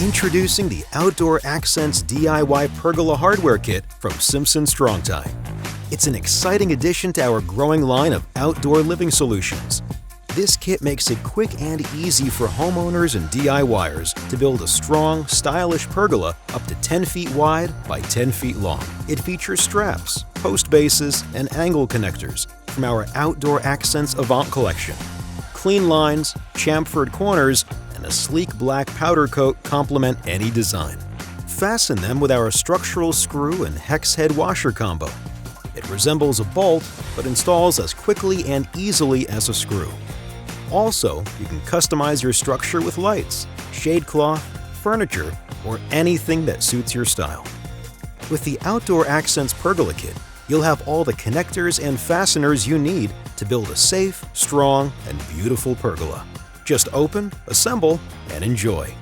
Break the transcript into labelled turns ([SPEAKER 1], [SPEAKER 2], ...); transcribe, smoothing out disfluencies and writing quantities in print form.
[SPEAKER 1] Introducing the Outdoor Accents DIY Pergola Hardware Kit from Simpson Strong-Tie. It's an exciting addition to our growing line of outdoor living solutions. This kit makes it quick and easy for homeowners and DIYers to build a strong, stylish pergola up to 10 feet wide by 10 feet long. It features straps, post bases, and angle connectors from our Outdoor Accents Avant collection. Clean lines, chamfered corners, and a sleek black powder coat complement any design. Fasten them with our structural screw and hex head washer combo. It resembles a bolt, but installs as quickly and easily as a screw. Also, you can customize your structure with lights, shade cloth, furniture, or anything that suits your style. With the Outdoor Accents Pergola Kit, you'll have all the connectors and fasteners you need to build a safe, strong, and beautiful pergola. Just open, assemble, and enjoy.